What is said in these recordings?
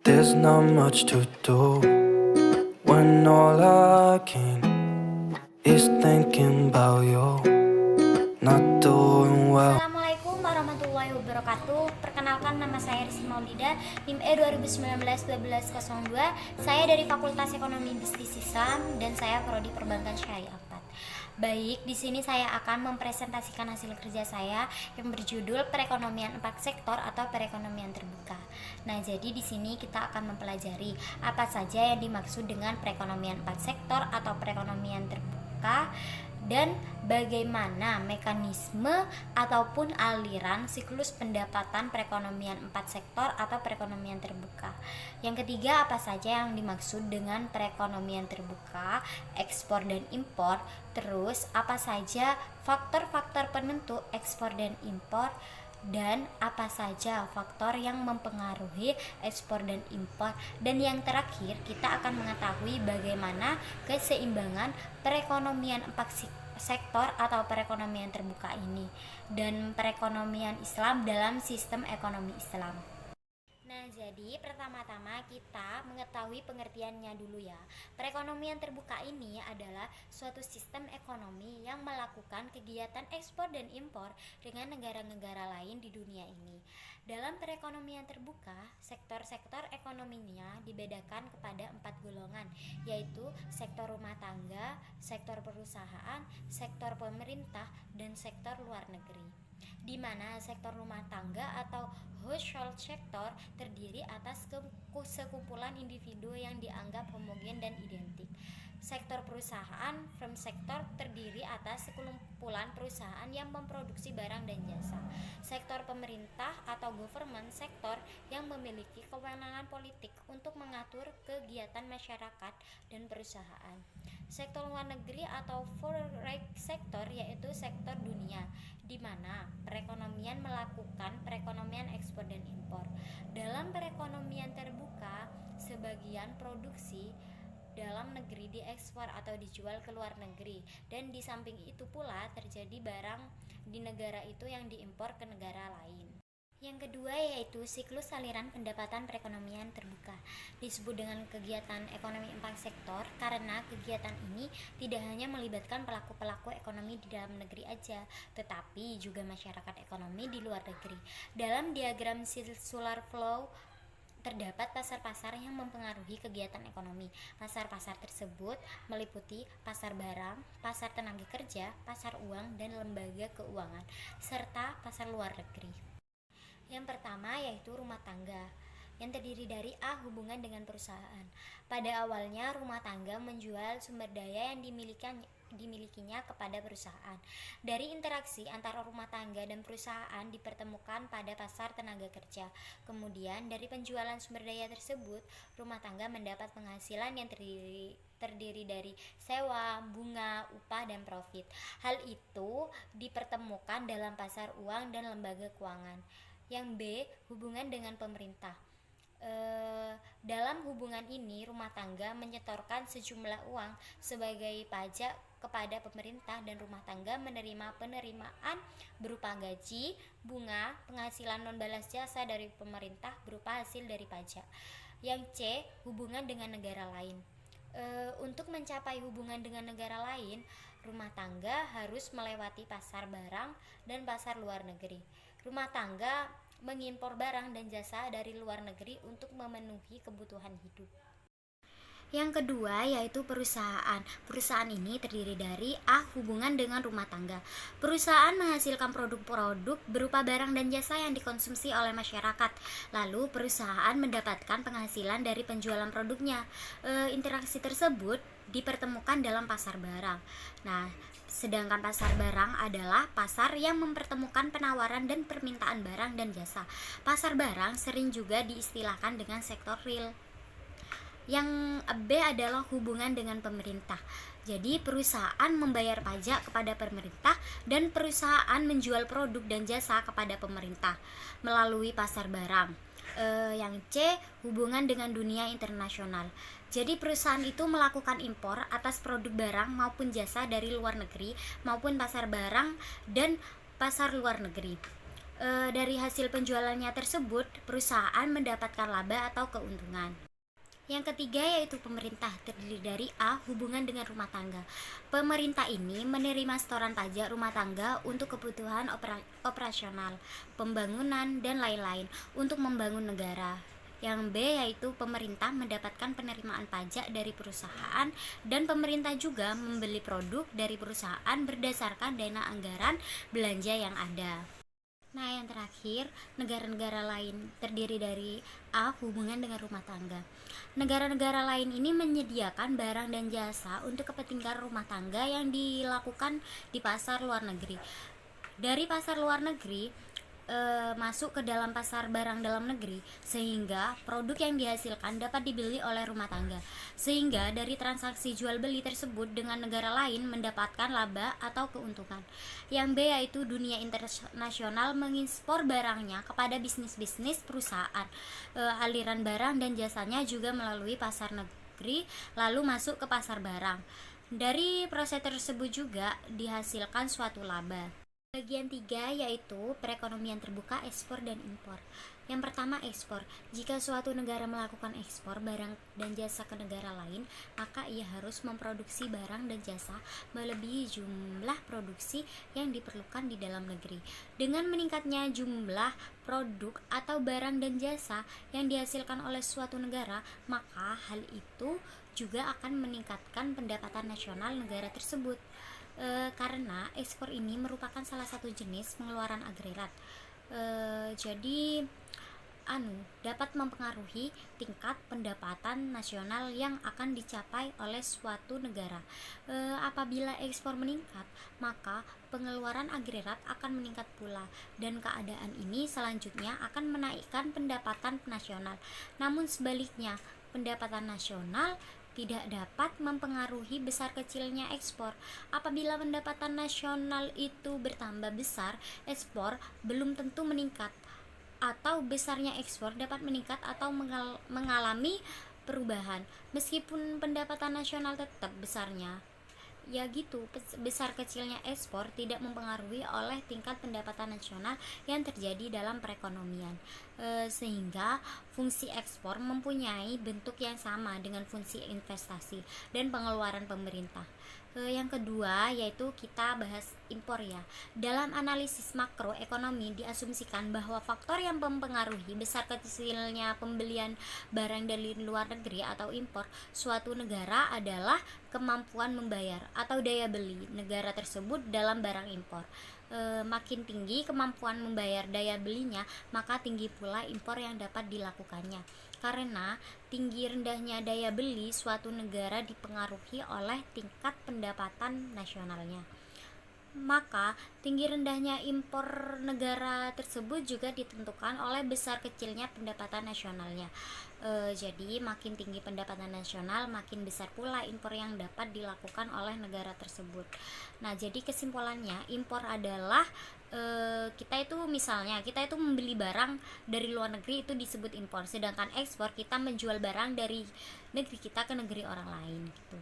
There's not much to do when all I can is thinking about you not doing well. Assalamualaikum warahmatullahi wabarakatuh. Perkenalkan, nama saya Rizky Maulida, NIM E 2019-1202. Saya dari Fakultas Ekonomi Bisnis Islam dan saya prodi Perbankan Syariah 4. Baik, di sini saya akan mempresentasikan hasil kerja saya yang berjudul Perekonomian 4 Sektor atau Perekonomian Terbuka. Nah, jadi di sini kita akan mempelajari apa saja yang dimaksud dengan perekonomian 4 sektor atau perekonomian terbuka dan bagaimana mekanisme ataupun aliran siklus pendapatan perekonomian 4 sektor atau perekonomian terbuka. Yang ketiga, apa saja yang dimaksud dengan perekonomian terbuka, ekspor dan impor. Terus, apa saja faktor-faktor penentu ekspor dan impor, dan apa saja faktor yang mempengaruhi ekspor dan impor. Dan yang terakhir, kita akan mengetahui bagaimana keseimbangan perekonomian 4 sektor atau perekonomian terbuka ini dan perekonomian Islam dalam sistem ekonomi Islam. Nah, jadi pertama-tama kita mengetahui pengertiannya dulu ya. Perekonomian terbuka ini adalah suatu sistem ekonomi yang melakukan kegiatan ekspor dan impor dengan negara-negara lain di dunia ini. Dalam perekonomian terbuka, sektor-sektor ekonominya dibedakan kepada 4 golongan, yaitu sektor rumah tangga, sektor perusahaan, sektor pemerintah, dan sektor luar negeri. Di mana sektor rumah tangga atau household sector terdiri atas sekumpulan individu yang dianggap homogen dan identik. Sektor perusahaan, firm sector, terdiri atas sekumpulan perusahaan yang memproduksi barang dan jasa. Sektor pemerintah atau government sector yang memiliki kewenangan politik untuk mengatur kegiatan masyarakat dan perusahaan. Sektor luar negeri atau foreign sector yaitu sektor dunia, di mana perekonomian melakukan perekonomian ekspor dan impor. Dalam perekonomian terbuka, sebagian produksi dalam negeri diekspor atau dijual ke luar negeri, dan di samping itu pula terjadi barang di negara itu yang diimpor ke negara lain. Yang kedua yaitu siklus aliran pendapatan perekonomian terbuka. Disebut dengan kegiatan ekonomi 4 sektor karena kegiatan ini tidak hanya melibatkan pelaku-pelaku ekonomi di dalam negeri aja, tetapi juga masyarakat ekonomi di luar negeri. Dalam diagram circular flow terdapat pasar-pasar yang mempengaruhi kegiatan ekonomi. Pasar-pasar tersebut meliputi pasar barang, pasar tenaga kerja, pasar uang dan lembaga keuangan, serta pasar luar negeri. Yang pertama yaitu rumah tangga, yang terdiri dari A. Hubungan dengan perusahaan. Pada awalnya rumah tangga menjual sumber daya yang dimilikinya kepada perusahaan. Dari interaksi antara rumah tangga dan perusahaan dipertemukan pada pasar tenaga kerja. Kemudian dari penjualan sumber daya tersebut, rumah tangga mendapat penghasilan yang terdiri dari sewa, bunga, upah, dan profit. Hal itu dipertemukan dalam pasar uang dan lembaga keuangan. Yang B. Hubungan dengan pemerintah. Dalam hubungan ini, rumah tangga menyetorkan sejumlah uang sebagai pajak kepada pemerintah dan rumah tangga menerima penerimaan berupa gaji, bunga, penghasilan non balas jasa dari pemerintah berupa hasil dari pajak. Yang C. Hubungan dengan negara lain. Untuk mencapai hubungan dengan negara lain, rumah tangga harus melewati pasar barang dan pasar luar negeri. Rumah tangga mengimpor barang dan jasa dari luar negeri untuk memenuhi kebutuhan hidup. Yang kedua yaitu perusahaan. Perusahaan ini terdiri dari A. Hubungan dengan rumah tangga. Perusahaan menghasilkan produk-produk berupa barang dan jasa yang dikonsumsi oleh masyarakat. Lalu perusahaan mendapatkan penghasilan dari penjualan produknya. Interaksi tersebut dipertemukan dalam pasar barang. Nah, sedangkan pasar barang adalah pasar yang mempertemukan penawaran dan permintaan barang dan jasa. Pasar barang sering juga diistilahkan dengan sektor real. Yang B adalah hubungan dengan pemerintah. Jadi perusahaan membayar pajak kepada pemerintah dan perusahaan menjual produk dan jasa kepada pemerintah melalui pasar barang. Yang C, hubungan dengan dunia internasional. Jadi perusahaan itu melakukan impor atas produk barang maupun jasa dari luar negeri maupun pasar barang dan pasar luar negeri. Dari hasil penjualannya tersebut, perusahaan mendapatkan laba atau keuntungan. Yang ketiga yaitu pemerintah, terdiri dari A. Hubungan dengan rumah tangga. Pemerintah ini menerima setoran pajak rumah tangga untuk kebutuhan operasional, pembangunan, dan lain-lain untuk membangun negara. Yang B yaitu pemerintah mendapatkan penerimaan pajak dari perusahaan, dan pemerintah juga membeli produk dari perusahaan berdasarkan dana anggaran belanja yang ada. Nah, yang terakhir, negara-negara lain terdiri dari A. Hubungan dengan rumah tangga. Negara-negara lain ini menyediakan barang dan jasa untuk kepentingan rumah tangga yang dilakukan di pasar luar negeri. Dari pasar luar negeri masuk ke dalam pasar barang dalam negeri, sehingga produk yang dihasilkan dapat dibeli oleh rumah tangga, sehingga dari transaksi jual beli tersebut dengan negara lain mendapatkan laba atau keuntungan. Yang B yaitu dunia internasional mengekspor barangnya kepada bisnis-bisnis perusahaan. Aliran barang dan jasanya juga melalui pasar negeri lalu masuk ke pasar barang. Dari proses tersebut juga dihasilkan suatu laba. Bagian 3 yaitu perekonomian terbuka, ekspor dan impor. Yang pertama, ekspor. Jika suatu negara melakukan ekspor barang dan jasa ke negara lain, maka ia harus memproduksi barang dan jasa melebihi jumlah produksi yang diperlukan di dalam negeri. Dengan meningkatnya jumlah produk atau barang dan jasa yang dihasilkan oleh suatu negara, maka hal itu juga akan meningkatkan pendapatan nasional negara tersebut. Karena ekspor ini merupakan salah satu jenis pengeluaran agregat. Jadi dapat mempengaruhi tingkat pendapatan nasional yang akan dicapai oleh suatu negara. Apabila ekspor meningkat, maka pengeluaran agregat akan meningkat pula, dan keadaan ini selanjutnya akan menaikkan pendapatan nasional. Namun sebaliknya, pendapatan nasional tidak dapat mempengaruhi besar kecilnya ekspor. Apabila pendapatan nasional itu bertambah besar, ekspor belum tentu meningkat, atau besarnya ekspor dapat meningkat atau mengalami perubahan meskipun pendapatan nasional tetap besarnya. Ya gitu, besar kecilnya ekspor tidak mempengaruhi oleh tingkat pendapatan nasional yang terjadi dalam perekonomian. Sehingga fungsi ekspor mempunyai bentuk yang sama dengan fungsi investasi dan pengeluaran pemerintah. Yang kedua yaitu kita bahas impor ya. Dalam analisis makroekonomi diasumsikan bahwa faktor yang mempengaruhi besar kecilnya pembelian barang dari luar negeri atau impor suatu negara adalah kemampuan membayar atau daya beli negara tersebut dalam barang impor. Makin tinggi kemampuan membayar daya belinya, maka tinggi pula impor yang dapat dilakukannya. Karena tinggi rendahnya daya beli suatu negara dipengaruhi oleh tingkat pendapatan nasionalnya, maka tinggi rendahnya impor negara tersebut juga ditentukan oleh besar kecilnya pendapatan nasionalnya. Jadi makin tinggi pendapatan nasional, makin besar pula impor yang dapat dilakukan oleh negara tersebut. Nah, jadi kesimpulannya, impor adalah kita itu membeli barang dari luar negeri itu disebut impor, sedangkan ekspor kita menjual barang dari negeri kita ke negeri orang lain gitu.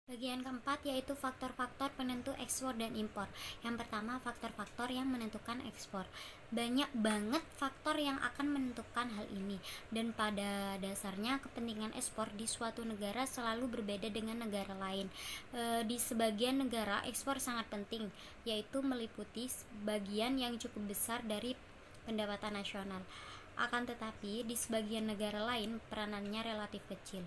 Bagian keempat yaitu faktor-faktor penentu ekspor dan impor. Yang pertama, faktor-faktor yang menentukan ekspor. Banyak banget faktor yang akan menentukan hal ini, dan pada dasarnya kepentingan ekspor di suatu negara selalu berbeda dengan negara lain. Di sebagian negara ekspor sangat penting, yaitu meliputi bagian yang cukup besar dari pendapatan nasional. Akan tetapi di sebagian negara lain peranannya relatif kecil.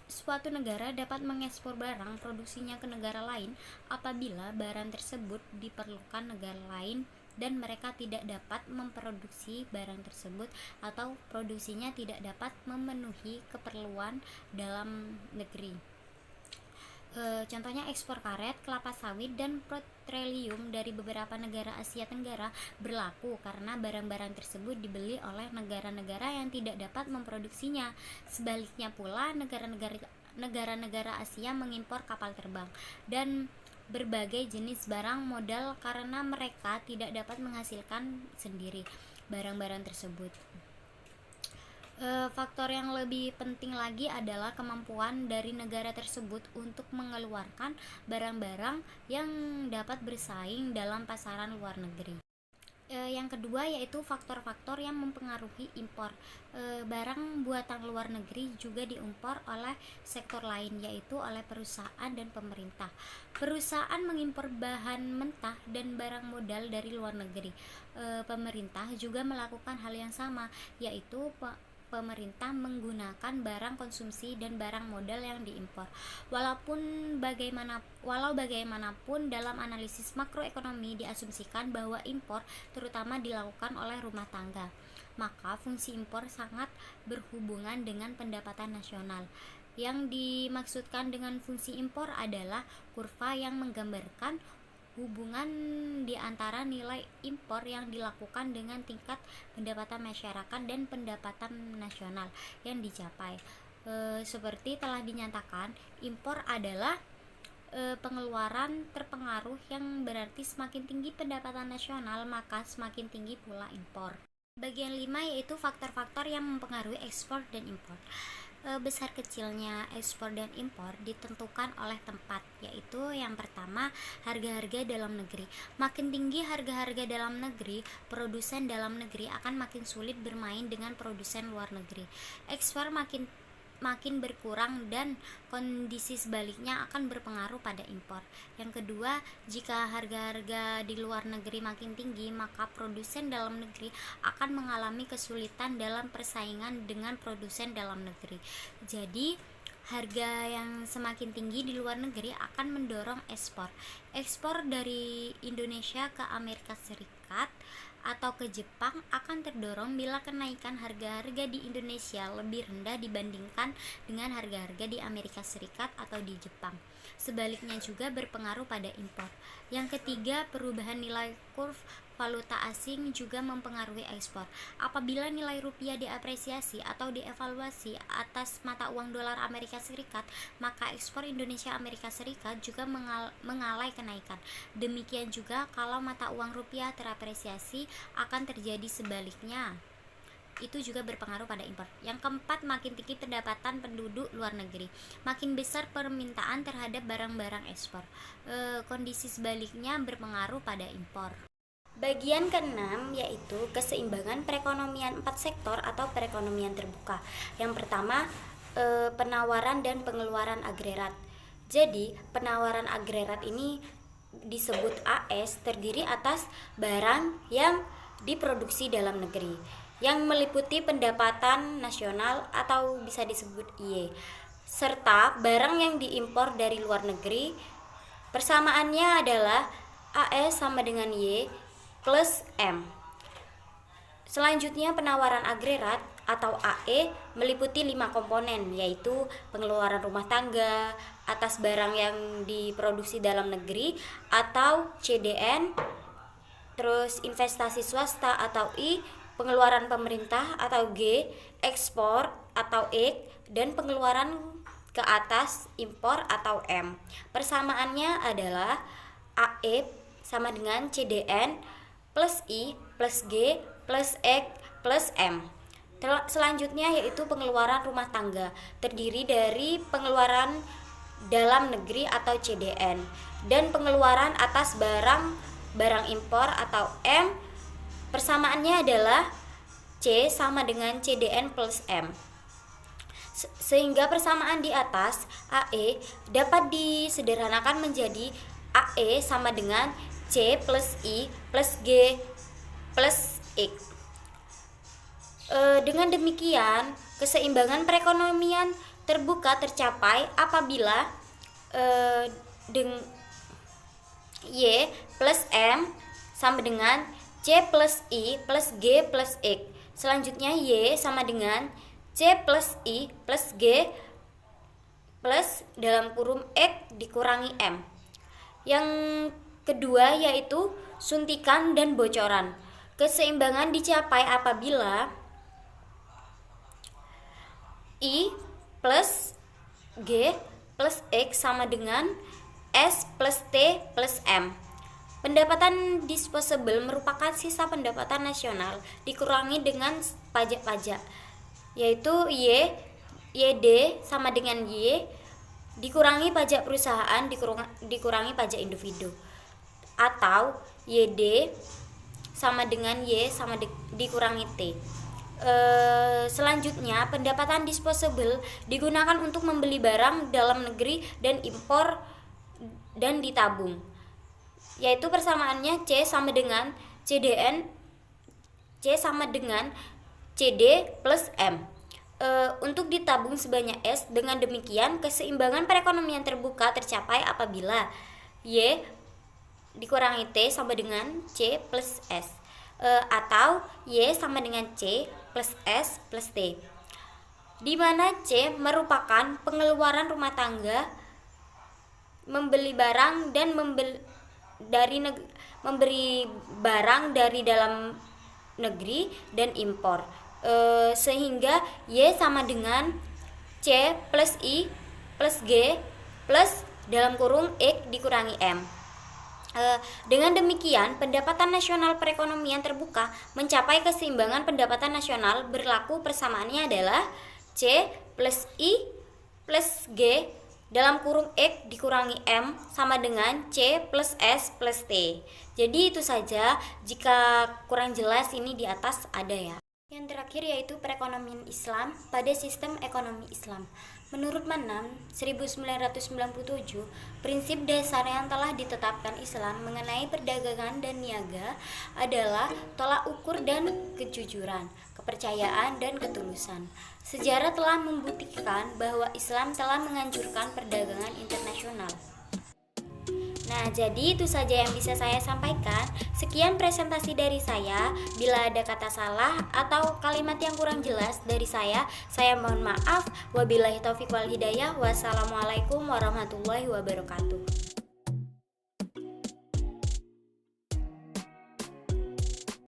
Suatu negara dapat mengekspor barang produksinya ke negara lain apabila barang tersebut diperlukan negara lain dan mereka tidak dapat memproduksi barang tersebut atau produksinya tidak dapat memenuhi keperluan dalam negeri. Contohnya ekspor karet, kelapa sawit, dan petroleum dari beberapa negara Asia Tenggara berlaku karena barang-barang tersebut dibeli oleh negara-negara yang tidak dapat memproduksinya. Sebaliknya pula, negara-negara Asia mengimpor kapal terbang dan berbagai jenis barang modal karena mereka tidak dapat menghasilkan sendiri barang-barang tersebut. Faktor yang lebih penting lagi adalah kemampuan dari negara tersebut untuk mengeluarkan barang-barang yang dapat bersaing dalam pasaran luar negeri. Yang kedua yaitu faktor-faktor yang mempengaruhi impor. Barang buatan luar negeri juga diimpor oleh sektor lain, yaitu oleh perusahaan dan pemerintah. Perusahaan mengimpor bahan mentah dan barang modal dari luar negeri. Pemerintah juga melakukan hal yang sama, yaitu pemerintah menggunakan barang konsumsi dan barang modal yang diimpor. Walau bagaimanapun dalam analisis makroekonomi diasumsikan bahwa impor terutama dilakukan oleh rumah tangga, maka fungsi impor sangat berhubungan dengan pendapatan nasional. Yang dimaksudkan dengan fungsi impor adalah kurva yang menggambarkan hubungan di antara nilai impor yang dilakukan dengan tingkat pendapatan masyarakat dan pendapatan nasional yang dicapai. Seperti telah dinyatakan, impor adalah pengeluaran terpengaruh, yang berarti semakin tinggi pendapatan nasional maka semakin tinggi pula impor. Bagian 5 yaitu faktor-faktor yang mempengaruhi ekspor dan impor. Besar kecilnya ekspor dan impor ditentukan oleh tempat, yaitu yang pertama harga-harga dalam negeri. Makin tinggi harga-harga dalam negeri, produsen dalam negeri akan makin sulit bermain dengan produsen luar negeri. Ekspor makin berkurang dan kondisi sebaliknya akan berpengaruh pada impor. Yang kedua, jika harga-harga di luar negeri makin tinggi, maka produsen dalam negeri akan mengalami kesulitan dalam persaingan dengan produsen dalam negeri. Jadi, harga yang semakin tinggi di luar negeri akan mendorong ekspor. Ekspor dari Indonesia ke Amerika Serikat atau ke Jepang akan terdorong bila kenaikan harga-harga di Indonesia lebih rendah dibandingkan dengan harga-harga di Amerika Serikat atau di Jepang. Sebaliknya juga berpengaruh pada impor. Yang ketiga, perubahan nilai kurs valuta asing juga mempengaruhi ekspor. Apabila nilai rupiah diapresiasi atau dievaluasi atas mata uang dolar Amerika Serikat, maka ekspor Indonesia Amerika Serikat juga mengalami kenaikan. Demikian juga kalau mata uang rupiah terapresiasi, akan terjadi sebaliknya. Itu juga berpengaruh pada impor. Yang keempat, makin tinggi pendapatan penduduk luar negeri, makin besar permintaan terhadap barang-barang ekspor. Kondisi sebaliknya berpengaruh pada impor. Bagian keenam yaitu keseimbangan perekonomian 4 sektor atau perekonomian terbuka. Yang pertama, penawaran dan pengeluaran agregat. Jadi, penawaran agregat ini disebut AS, terdiri atas barang yang diproduksi dalam negeri, yang meliputi pendapatan nasional atau bisa disebut Y, serta barang yang diimpor dari luar negeri. Persamaannya adalah AS sama dengan Y plus M. Selanjutnya, penawaran agregat atau AE meliputi 5 komponen, yaitu pengeluaran rumah tangga atas barang yang diproduksi dalam negeri atau CDN, terus investasi swasta atau I, pengeluaran pemerintah atau G, ekspor atau X, dan pengeluaran ke atas impor atau M. Persamaannya adalah AE sama dengan CDN plus I plus G plus X plus M. Selanjutnya yaitu pengeluaran rumah tangga, terdiri dari pengeluaran dalam negeri atau CDN dan pengeluaran atas barang impor atau M. Persamaannya adalah C sama dengan CDN plus M. Sehingga persamaan di atas AE dapat disederhanakan menjadi AE sama dengan C plus I plus G plus X. Dengan demikian, keseimbangan perekonomian terbuka tercapai apabila Y plus M sama dengan C plus I plus G plus X. Selanjutnya Y sama dengan C plus I plus G plus dalam kurung X dikurangi M. Yang kedua yaitu suntikan dan bocoran. Keseimbangan dicapai apabila I plus G plus X sama dengan S plus T plus M. Pendapatan disposable merupakan sisa pendapatan nasional dikurangi dengan pajak-pajak. yaitu YD sama dengan Y dikurangi pajak perusahaan dikurangi pajak individu, atau YD sama dengan Y dikurangi T. Selanjutnya, pendapatan disposable digunakan untuk membeli barang dalam negeri dan impor dan ditabung, yaitu persamaannya C sama dengan CD plus M. Untuk ditabung sebanyak S. Dengan demikian, keseimbangan perekonomian terbuka tercapai apabila Y dikurangi T sama dengan C plus S, atau Y sama dengan C plus S plus T, di mana C merupakan pengeluaran rumah tangga, membeli barang dan memberi barang dari dalam negeri dan impor, sehingga Y sama dengan C plus I plus G plus dalam kurung X dikurangi M. Dengan demikian, pendapatan nasional perekonomian terbuka mencapai keseimbangan pendapatan nasional. Berlaku persamaannya adalah C plus I plus G dalam kurung X dikurangi M sama dengan C plus S plus T. Jadi itu saja, jika kurang jelas ini di atas ada ya. Yang terakhir yaitu perekonomian Islam pada sistem ekonomi Islam. Menurut Manam 1997, prinsip dasar yang telah ditetapkan Islam mengenai perdagangan dan niaga adalah tolak ukur dan kejujuran, kepercayaan dan ketulusan. Sejarah telah membuktikan bahwa Islam telah menganjurkan perdagangan internasional. Nah, jadi itu saja yang bisa saya sampaikan. Sekian presentasi dari saya. Bila ada kata salah atau kalimat yang kurang jelas dari saya mohon maaf. Wabillahi taufiq wal hidayah. Wassalamualaikum warahmatullahi wabarakatuh.